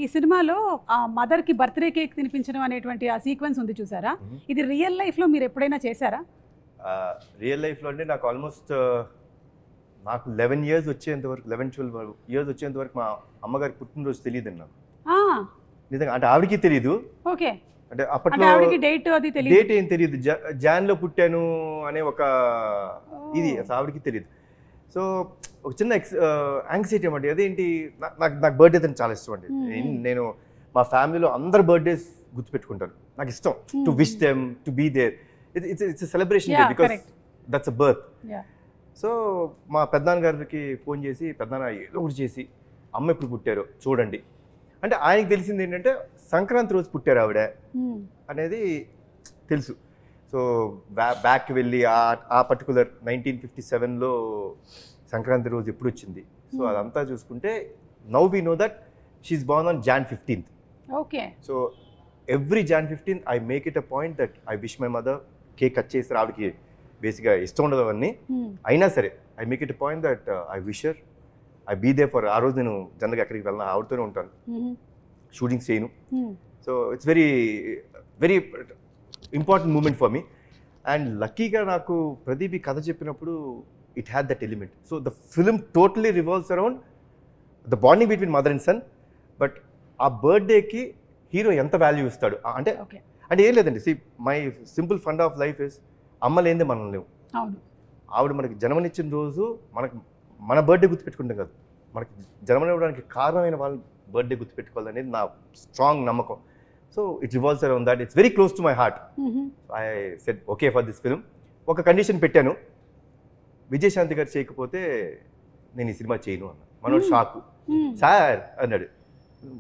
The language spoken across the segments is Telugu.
ఈ సినిమాలో ఆ మదర్ కి బర్త్డే కేక్ తినిపించడం అనేటువంటి ఆ సీక్వెన్స్ ఉంది చూసారా, ఇది రియల్ లైఫ్ లో మీరు ఎప్పుడైనా చేశారా? రియల్ లైఫ్లో అంటే నాకు ఆల్మోస్ట్ నాకు 11 years వచ్చేంత వరకు 11-12 years వచ్చేంత వరకు మా అమ్మగారి పుట్టినరోజు తెలియదండి నాకు. నిజంగా అంటే ఆవిడకి తెలియదు. ఓకే. అంటే అప్పట్లో డేట్ అది తెలియదు, డేట్ ఏం తెలియదు. జాన్లో పుట్టాను అనే ఒక ఇది ఆవిడకి తెలియదు. సో ఒక చిన్న యాంగ్జైటీ అన్నమాట. అదేంటి నాకు బర్త్డే అంటే చాలా ఇష్టం అండి. నేను మా ఫ్యామిలీలో అందరు బర్త్డేస్ గుర్తుపెట్టుకుంటాను. నాకు ఇష్టం to wish them, to be there. It's celebration because that's a birth. So మా పెద్దనాన్న గారికి ఫోన్ చేసి, పెద్దనాన్న ఏదో ఒకటి చేసి అమ్మ ఎప్పుడు పుట్టారో చూడండి అంటే, ఆయనకి తెలిసింది ఏంటంటే సంక్రాంతి రోజు పుట్టారు ఆవిడ అనేది తెలుసు. సో బ్యాక్ వెళ్ళి ఆ పర్టికులర్ 1957లో సంక్రాంతి రోజు ఎప్పుడు వచ్చింది, సో అదంతా చూసుకుంటే now we know that she's born on Jan 15th. Okay. So every Jan 15th I make it a point that I wish my mother. Cake cut చేసి ఆవిడకి బేసిక్గా ఇష్టం ఉండదు అవన్నీ, అయినా సరే I make it a point that I wish her, I be there for. ఆ రోజు నేను జనరల్గా ఎక్కడికి వెళ్ళినా ఆవిడతోనే ఉంటాను, షూటింగ్స్ చేయను. So it's very very important moment for me. And లక్కీగా నాకు ప్రదీప్ ఈ కథ చెప్పినప్పుడు it had that element. So the film totally revolves around the bonding between mother and son. But ఆ బర్త్డేకి హీరో ఎంత వాల్యూ ఇస్తాడు అంటే అంటే ఏం లేదండి. See my simple fund of life is అమ్మ లేనిదే మనం లేవు. ఆవిడ మనకి జన్మనిచ్చిన రోజు మన బర్త్డే గుర్తుపెట్టుకుంటాం కదా, మనకి జన్మనివ్వడానికి కారణమైన వాళ్ళ బర్త్డే గుర్తుపెట్టుకోవాలనేది నా స్ట్రాంగ్ నమ్మకం. So it revolves around that. It's very close to my heart. I said okay for this film. ఒక కండిషన్ పెట్టాను, విజయశాంతి గారు చేయకపోతే నేను ఈ సినిమా చేయను అన్న. మనోడు షాకు. సార్ అన్నాడు,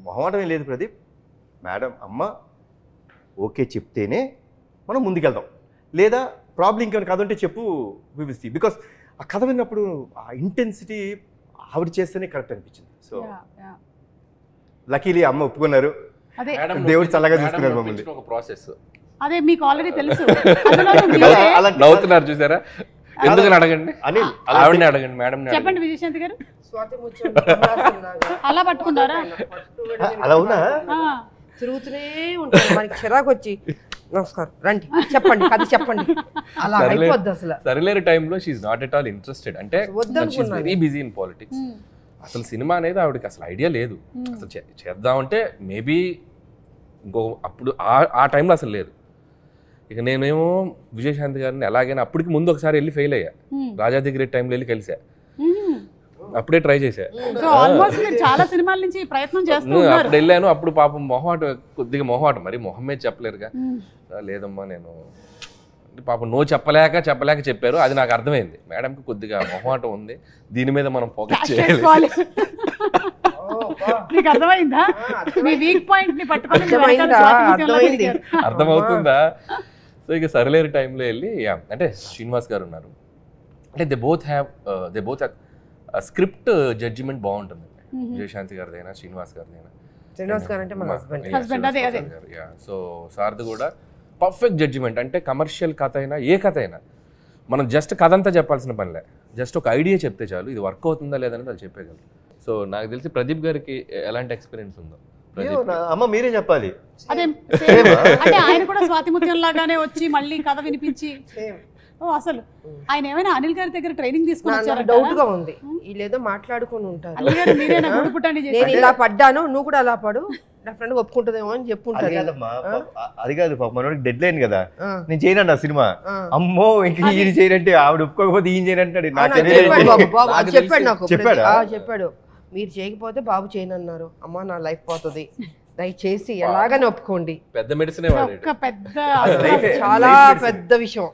మొహమాటమే లేదు ప్రదీప్, మేడం అమ్మ ఓకే చెప్తేనే మనం ముందుకెళ్దాం, లేదా ప్రాబ్లం ఇంకేమైనా కథ ఉంటే చెప్పు, వి విల్ సీ. బికాస్ ఆ కథ విన్నప్పుడు ఆ ఇంటెన్సిటీ ఆవిడ చేస్తేనే కరెక్ట్ అనిపించింది. సో లక్కీలీ అమ్మ ఒప్పుకున్నారు, దేవుడు చల్లగా చూసుకున్నారు మమ్మల్ని. ఒక ప్రాసెస్ అదే మీకు ఆల్రెడీ తెలుసు. నవ్వుతున్నారు చూసారా, ఎందుకని అడగండి, ఆవిడని అడగండి మేడం. చెప్పండి విజయశాంతి గారు. అలా పట్టుకున్నారా? అలా ఉన్నా తిరుగుతూనే ఉంటారు, మనకి చిరాకు వచ్చి నమస్కారం రండి చెప్పండి కథ చెప్పండి అలా అయిపోద్ది అసలు. సరిలేరు టైంలో she not at all interested. అంటే she very busy in politics. అసలు సినిమా అనేది ఆవిడకి అసలు ఐడియా లేదు. అసలు చేద్దామంటే మేబీ ఇంకో అప్పుడు ఆ టైంలో అసలు లేదు. ఇక నేనేమో విజయశాంతి గారిని ఎలాగైనా అప్పటికి ముందు ఒకసారి వెళ్ళి ఫెయిల్ అయ్యా, రాజాది గ్రేట్ టైంలో వెళ్ళి కలిసా, అప్పుడే ట్రై చేశా. అప్పుడు వెళ్ళాను, అప్పుడు పాపం కొద్దిగా మొహమాటం, మరి మొహమే చెప్పలేరుగా. లేదమ్మా నేను పాపం నో చెప్పలేక చెప్పారు. అది నాకు అర్థమైంది, మేడంకి కొద్దిగా మొహమాటం ఉంది, దీని మీద మనం ఫోకస్ చేయాలి. అర్థమవుతుందా? సో ఇక సరిలేరు టైంలో వెళ్ళి అంటే శ్రీనివాస్ గారు ఉన్నారు, అంటే they both have script judgement బాగుంటుంది. విజయశాంతి గారిదైనా శ్రీనివాస్ గారిదైనా. శ్రీనివాస్ గారు అంటే మన హస్బెండ్. సో సార్ది కూడా పర్ఫెక్ట్ జడ్జిమెంట్. అంటే కమర్షియల్ కథ అయినా ఏ కథ అయినా మనం జస్ట్ కథ అంతా చెప్పాల్సిన పనిలే, జస్ట్ ఒక ఐడియా చెప్తే చాలు, ఇది వర్క్ అవుతుందా లేదని అది చెప్పేయగలరు. సో నాకు తెలిసి ప్రదీప్ గారికి ఎలాంటి ఎక్స్పీరియన్స్ ఉందో అమ్మ మీరే చెప్పాలి. అదే అంటే ఆయన కూడా స్వాతి ముత్యం లాగానే వచ్చి మళ్ళీ కథ వినిపించి. అసలు ఆయన ఏమైనా అనిల్ గారి దగ్గర ట్రైనింగ్ తీసుకుని డౌట్ గా ఉంది, వీళ్ళేదో మాట్లాడుకుని ఉంటారు. నేను ఇలా పడ్డాను, నువ్వు కూడా అలా పడు, నా ఫ్రెండ్ ఒప్పుకుంటుందేమో అని చెప్పుకుంటారు. అది కాదు పాప, మనోడికి డెడ్ లైన్ కదా, నేను చేయనండి ఆ సినిమా. అమ్మో ఇంక ఈయన చేయనంటే ఆవిడ ఒప్పుకోకపోతే ఈయన చేయనంటాడు. చెప్పాడు మీరు చేయకపోతే బాబు చేయనన్నారు. అమ్మా నా లైఫ్ పోతుంది, దయచేసి ఎలాగని ఒప్పుకోండి. పెద్ద మెడిసిన్, చాలా పెద్ద విషయం.